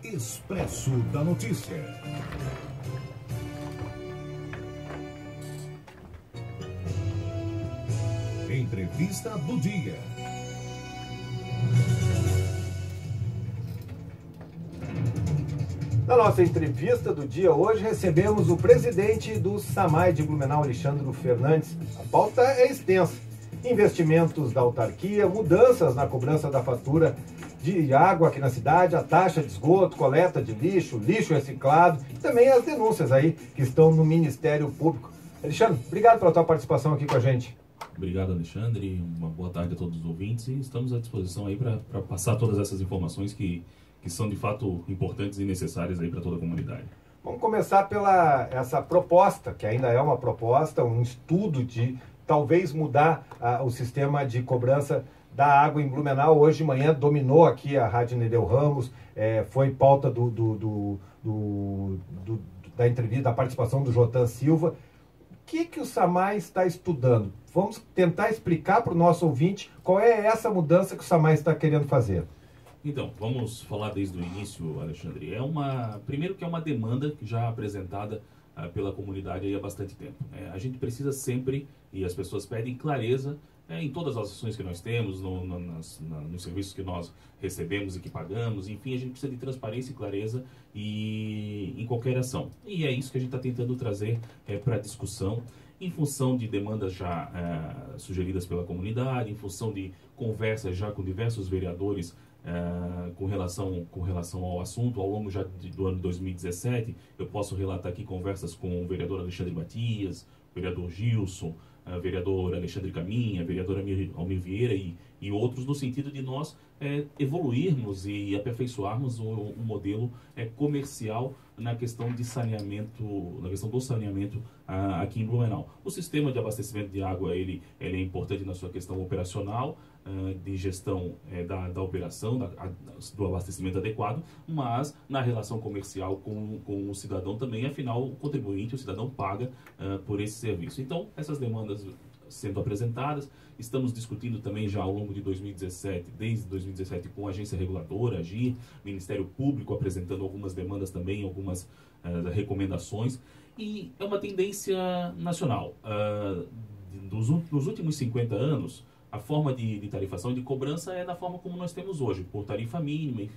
Expresso da Notícia. Entrevista do dia. Na nossa entrevista do dia hoje, recebemos o presidente do SAMAI de Blumenau, Alexandre Fernandes. A pauta é extensa. Investimentos da autarquia, mudanças na cobrança da fatura de água aqui na cidade, a taxa de esgoto, coleta de lixo, lixo reciclado e também as denúncias aí que estão no Ministério Público. Alexandre, obrigado pela tua participação aqui com a gente. Obrigado, Alexandre. Uma boa tarde a todos os ouvintes e estamos à disposição aí para passar todas essas informações que são de fato importantes e necessárias aí para toda a comunidade. Vamos começar pela essa proposta, que ainda é uma proposta, um estudo de talvez mudar o sistema de cobrança da água em Blumenau. Hoje de manhã dominou aqui a Rádio Nereu Ramos, foi pauta da entrevista, da participação do Jotan Silva. O que o SAMAI está estudando? Vamos tentar explicar para o nosso ouvinte qual é essa mudança que o SAMAI está querendo fazer. Então, vamos falar desde o início, Alexandre. Primeiro que é uma demanda já apresentada pela comunidade aí há bastante tempo. A gente precisa sempre, e as pessoas pedem clareza em todas as ações que nós temos, nos serviços que nós recebemos e que pagamos, enfim, a gente precisa de transparência e clareza em qualquer ação. E é isso que a gente está tentando trazer para a discussão, em função de demandas já sugeridas pela comunidade, em função de conversas já com diversos vereadores com relação ao assunto. Ao longo já do ano 2017, eu posso relatar aqui conversas com o vereador Alexandre Matias, vereador Gilson, vereador Alexandre Caminha, vereador Almir Vieira e outros, no sentido de nós evoluirmos e aperfeiçoarmos um modelo comercial na questão de saneamento, na questão do saneamento aqui em Blumenau. O sistema de abastecimento de água ele é importante na sua questão operacional, de gestão da operação, do abastecimento adequado, mas na relação comercial com o cidadão também, afinal, o contribuinte, o cidadão paga por esse serviço. Então, essas demandas sendo apresentadas, estamos discutindo também já ao longo de 2017, desde 2017, com a agência reguladora, AGIR, Ministério Público, apresentando algumas demandas também, algumas recomendações, e é uma tendência nacional. Nos últimos 50 anos, a forma de tarifação e de cobrança é da forma como nós temos hoje, por tarifa mínima,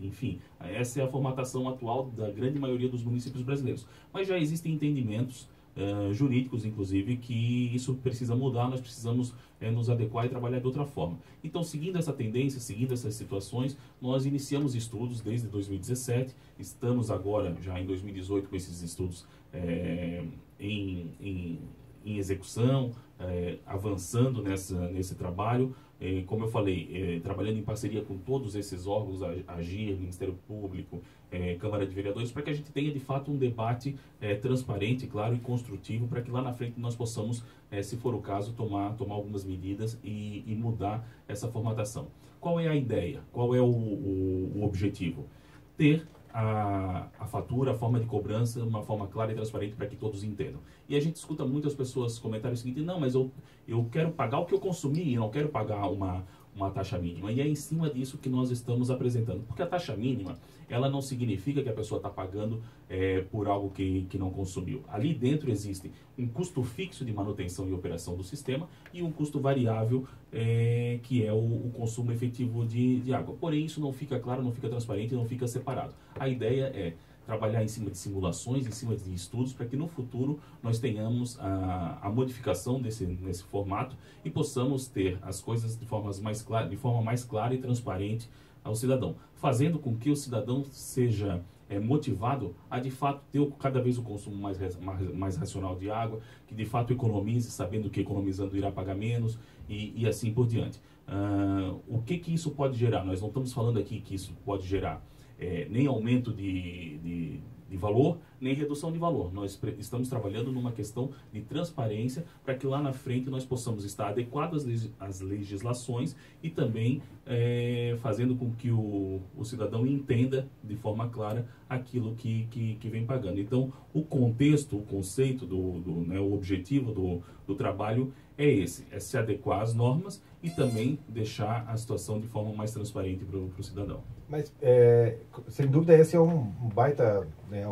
enfim. Essa é a formatação atual da grande maioria dos municípios brasileiros. Mas já existem entendimentos jurídicos, inclusive, que isso precisa mudar, nós precisamos nos adequar e trabalhar de outra forma. Então, seguindo essa tendência, seguindo essas situações, nós iniciamos estudos desde 2017, estamos agora já em 2018 com esses estudos em execução, avançando nesse trabalho, como eu falei, trabalhando em parceria com todos esses órgãos, AGIR, Ministério Público, Câmara de Vereadores, para que a gente tenha de fato um debate transparente, claro e construtivo, para que lá na frente nós possamos, se for o caso, tomar algumas medidas e mudar essa formatação. Qual é a ideia? Qual é o objetivo? Ter a fatura, a forma de cobrança, uma forma clara e transparente para que todos entendam. E a gente escuta muitas pessoas comentarem o seguinte: não, mas eu quero pagar o que eu consumi, eu não quero pagar uma taxa mínima. E é em cima disso que nós estamos apresentando. Porque a taxa mínima, ela não significa que a pessoa está pagando por algo que não consumiu. Ali dentro existe um custo fixo de manutenção e operação do sistema e um custo variável, que é o consumo efetivo de água. Porém, isso não fica claro, não fica transparente, não fica separado. A ideia é trabalhar em cima de simulações, em cima de estudos, para que no futuro nós tenhamos a modificação nesse formato e possamos ter as coisas de forma mais clara e transparente ao cidadão, fazendo com que o cidadão seja motivado a de fato ter cada vez o consumo mais racional de água, que de fato economize, sabendo que economizando irá pagar menos e assim por diante. O que isso pode gerar? Nós não estamos falando aqui que isso pode gerar nem aumento de valor, nem redução de valor. Nós estamos trabalhando numa questão de transparência para que lá na frente nós possamos estar adequados às legislações e também fazendo com que o cidadão entenda de forma clara aquilo que vem pagando. Então, o contexto, o conceito, o objetivo do trabalho é se adequar às normas e também deixar a situação de forma mais transparente para o cidadão. Mas, sem dúvida, esse é um baita, né,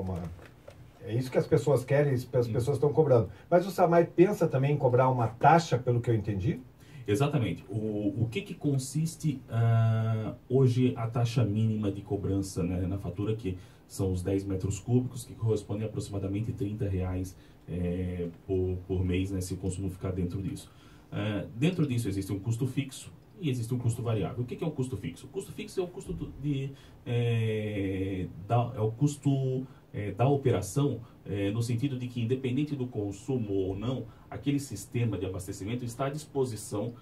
é isso que as pessoas querem, as pessoas estão cobrando. Mas o SAMAI pensa também em cobrar uma taxa, pelo que eu entendi? Exatamente. O que consiste hoje a taxa mínima de cobrança, né, na fatura, que são os 10 metros cúbicos, que correspondem a aproximadamente R$30 por mês, né, se o consumo ficar dentro disso. Dentro disso existe um custo fixo e existe um custo variável. O que é o custo fixo? O custo fixo é o custo da operação, no sentido de que, independente do consumo ou não, aquele sistema de abastecimento está à disposição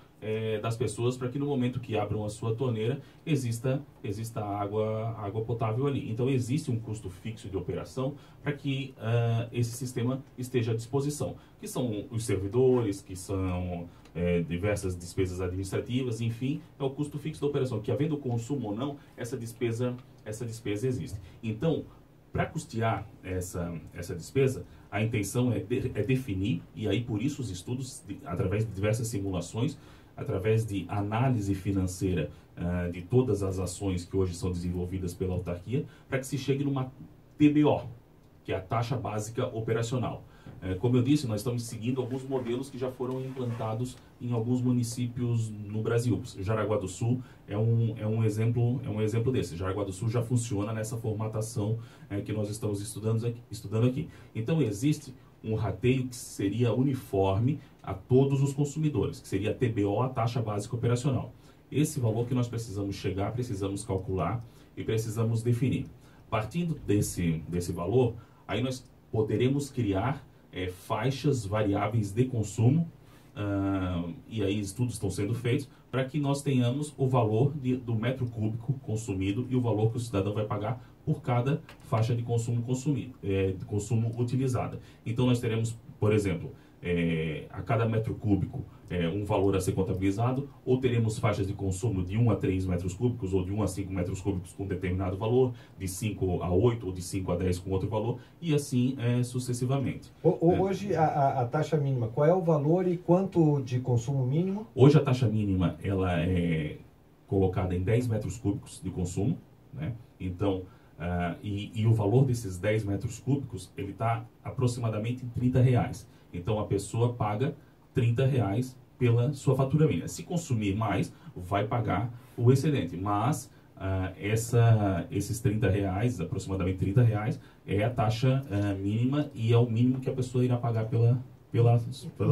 das pessoas para que, no momento que abram a sua torneira, exista água potável ali. Então, existe um custo fixo de operação para que esse sistema esteja à disposição, que são os servidores, que são diversas despesas administrativas, enfim, é o custo fixo da operação, que, havendo consumo ou não, essa despesa existe. Então, para custear essa despesa, a intenção é definir, e aí por isso os estudos, através de diversas simulações, através de análise financeira de todas as ações que hoje são desenvolvidas pela autarquia, para que se chegue numa TBO, que é a taxa básica operacional. Como eu disse, nós estamos seguindo alguns modelos que já foram implantados em alguns municípios no Brasil. Jaraguá do Sul é um exemplo desse. Jaraguá do Sul já funciona nessa formatação que nós estamos estudando aqui. Então, existe um rateio que seria uniforme a todos os consumidores, que seria a TBO, a taxa básica operacional. Esse valor que nós precisamos chegar, precisamos calcular e precisamos definir. Partindo desse valor, aí nós poderemos criar faixas variáveis de consumo, e aí estudos estão sendo feitos, para que nós tenhamos o valor do metro cúbico consumido e o valor que o cidadão vai pagar por cada faixa de consumo utilizada. Então nós teremos, por exemplo, a cada metro cúbico um valor a ser contabilizado, ou teremos faixas de consumo de 1 a 3 metros cúbicos, ou de 1 a 5 metros cúbicos com determinado valor, de 5 a 8, ou de 5 a 10 com outro valor, e assim sucessivamente. Hoje, a taxa mínima, qual é o valor e quanto de consumo mínimo? Hoje a taxa mínima ela é colocada em 10 metros cúbicos de consumo, né? Então, e o valor desses 10 metros cúbicos, ele está aproximadamente em R$30. Então, a pessoa paga R$30 pela sua fatura mínima. Se consumir mais, vai pagar o excedente. Mas esses R$30, aproximadamente R$30, é a taxa mínima e é o mínimo que a pessoa irá pagar pela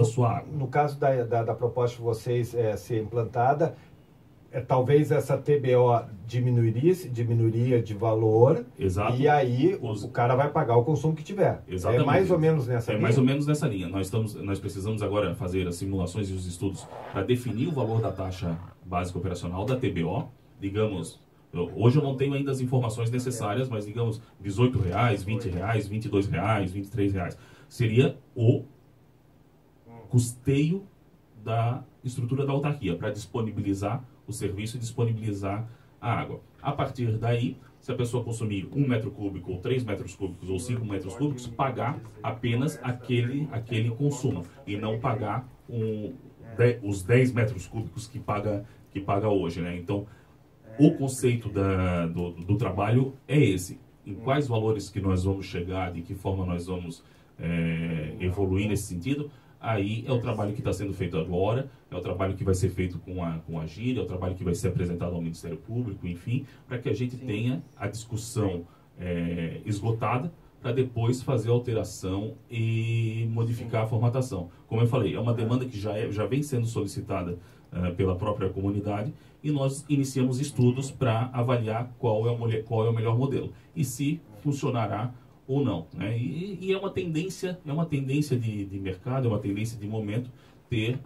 sua água. No caso da proposta de vocês ser implantada, talvez essa TBO diminuiria de valor. Exato. E aí o cara vai pagar o consumo que tiver. Exatamente. É mais ou menos nessa linha? É mais ou menos nessa linha. Nós precisamos agora fazer as simulações e os estudos para definir o valor da taxa básica operacional da TBO. Digamos, hoje eu não tenho ainda as informações necessárias, mas digamos R$18, R$20, R$22, R$23. Seria o custeio da estrutura da autarquia para disponibilizar o serviço e disponibilizar a água. A partir daí, se a pessoa consumir 1 metro cúbico, ou 3 metros cúbicos, ou 5 metros cúbicos, pagar apenas aquele consumo e não pagar os 10 metros cúbicos que paga hoje, né? Então, o conceito do trabalho é esse. Em quais valores que nós vamos chegar, de que forma nós vamos evoluir nesse sentido, aí é o trabalho que está sendo feito agora, é o trabalho que vai ser feito com a GIR, é o trabalho que vai ser apresentado ao Ministério Público, enfim, para que a gente tenha a discussão esgotada, para depois fazer a alteração e modificar a formatação. Como eu falei, é uma demanda que já vem sendo solicitada pela própria comunidade, e nós iniciamos estudos para avaliar qual é o melhor modelo e se funcionará ou não, né? E é uma tendência de mercado, é uma tendência de momento ter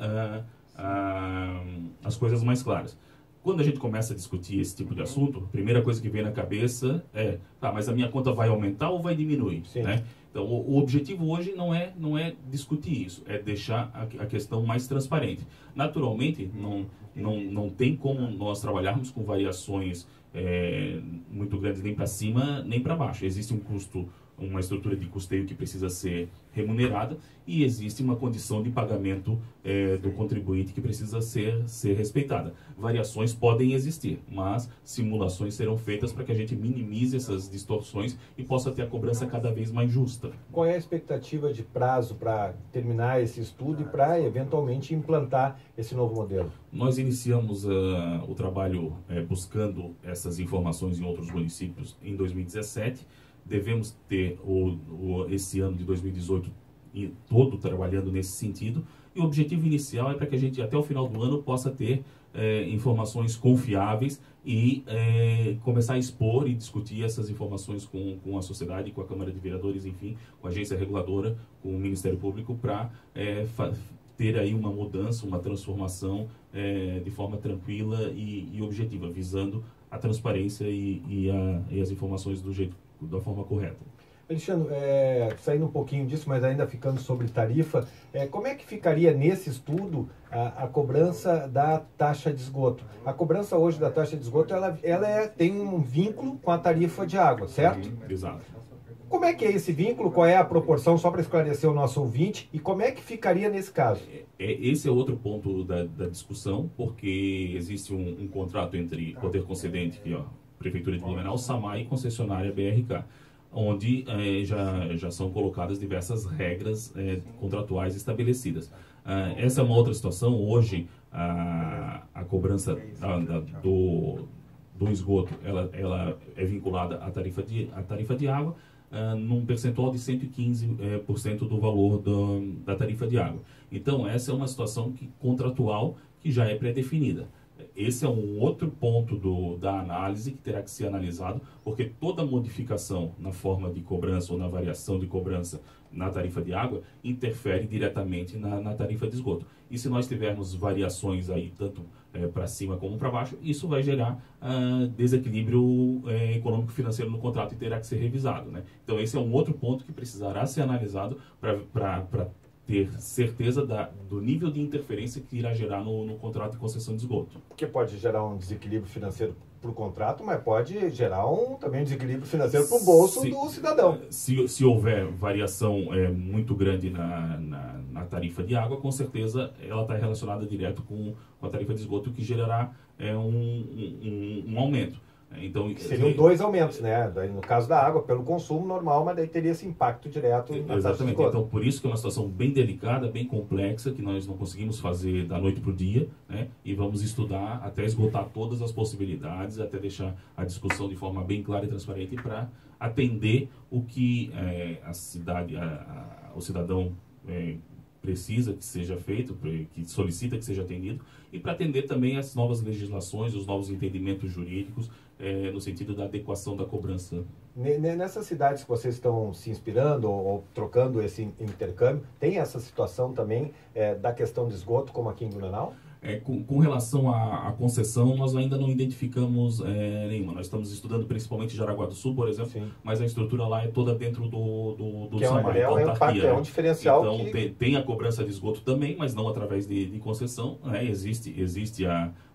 as coisas mais claras. Quando a gente começa a discutir esse tipo de assunto, a primeira coisa que vem na cabeça é, mas a minha conta vai aumentar ou vai diminuir, né? Então, o objetivo hoje não é discutir isso, é deixar a questão mais transparente. Naturalmente, não tem como nós trabalharmos com variações muito grandes nem para cima nem para baixo. Existe um custo uma estrutura de custeio que precisa ser remunerada e existe uma condição de pagamento do contribuinte que precisa ser respeitada. Variações podem existir, mas simulações serão feitas para que a gente minimize essas distorções e possa ter a cobrança cada vez mais justa. Qual é a expectativa de prazo para terminar esse estudo e para eventualmente implantar esse novo modelo? Nós iniciamos o trabalho buscando essas informações em outros municípios em 2017. Devemos ter esse ano de 2018 todo trabalhando nesse sentido. E o objetivo inicial é para que a gente, até o final do ano, possa ter informações confiáveis e começar a expor e discutir essas informações com a sociedade, com a Câmara de Vereadores, enfim, com a agência reguladora, com o Ministério Público, para ter aí uma mudança, uma transformação de forma tranquila e objetiva, visando a transparência e as informações da forma correta. Alexandre, saindo um pouquinho disso, mas ainda ficando sobre tarifa, como é que ficaria nesse estudo a cobrança da taxa de esgoto? A cobrança hoje da taxa de esgoto, ela tem um vínculo com a tarifa de água, certo? Exato. Como é que é esse vínculo? Qual é a proporção, só para esclarecer o nosso ouvinte, e como é que ficaria nesse caso? Esse é outro ponto da discussão, porque existe um contrato entre poder concedente, que Prefeitura de Blumenau, SAMAI e concessionária BRK, onde já são colocadas diversas regras contratuais estabelecidas. Essa é uma outra situação. Hoje, a cobrança do esgoto ela é vinculada à tarifa de água, num percentual de 115% do valor da tarifa de água. Então, essa é uma situação contratual que já é pré-definida. Esse é um outro ponto da análise que terá que ser analisado, porque toda modificação na forma de cobrança ou na variação de cobrança na tarifa de água interfere diretamente na tarifa de esgoto. E se nós tivermos variações aí tanto para cima como para baixo, isso vai gerar desequilíbrio econômico-financeiro no contrato e terá que ser revisado, né? Então esse é um outro ponto que precisará ser analisado para ter certeza do nível de interferência que irá gerar no contrato de concessão de esgoto. Porque pode gerar um desequilíbrio financeiro para o contrato, mas pode gerar também um desequilíbrio financeiro para o bolso do cidadão. Se houver variação muito grande na tarifa de água, com certeza ela está relacionada direto com a tarifa de esgoto, que gerará um aumento. Então, seriam dois aumentos, né? No caso da água, pelo consumo normal, mas daí teria esse impacto direto na taxa de esgoto. Então, por isso que é uma situação bem delicada, bem complexa, que nós não conseguimos fazer da noite para o dia, né? E vamos estudar até esgotar todas as possibilidades, até deixar a discussão de forma bem clara e transparente para atender o que o cidadão precisa que seja feito, que solicita que seja atendido, e para atender também as novas legislações, os novos entendimentos jurídicos, no sentido da adequação da cobrança. Nessas cidades que vocês estão se inspirando ou trocando esse intercâmbio, tem essa situação também da questão de esgoto, como aqui em Blumenau? Com relação à concessão, nós ainda não identificamos nenhuma. Nós estamos estudando principalmente Jaraguá do Sul, por exemplo, sim, mas a estrutura lá é toda dentro do SAMAI, da autarquia. É um diferencial. Então, tem a cobrança de esgoto também, mas não através de concessão. Existe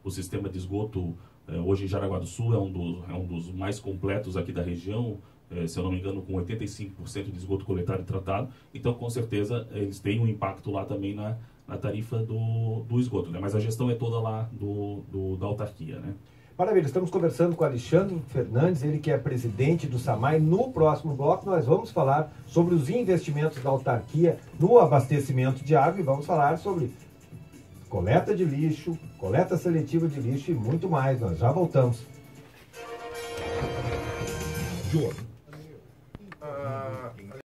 o sistema de esgoto, hoje em Jaraguá do Sul, é um dos mais completos aqui da região, se eu não me engano, com 85% de esgoto coletado e tratado. Então, com certeza, eles têm um impacto lá também na tarifa do esgoto, né? Mas a gestão é toda lá da autarquia, né? Maravilha, estamos conversando com Alexandre Fernandes, ele que é presidente do SAMAI. No próximo bloco nós vamos falar sobre os investimentos da autarquia no abastecimento de água e vamos falar sobre coleta de lixo, coleta seletiva de lixo e muito mais. Nós já voltamos.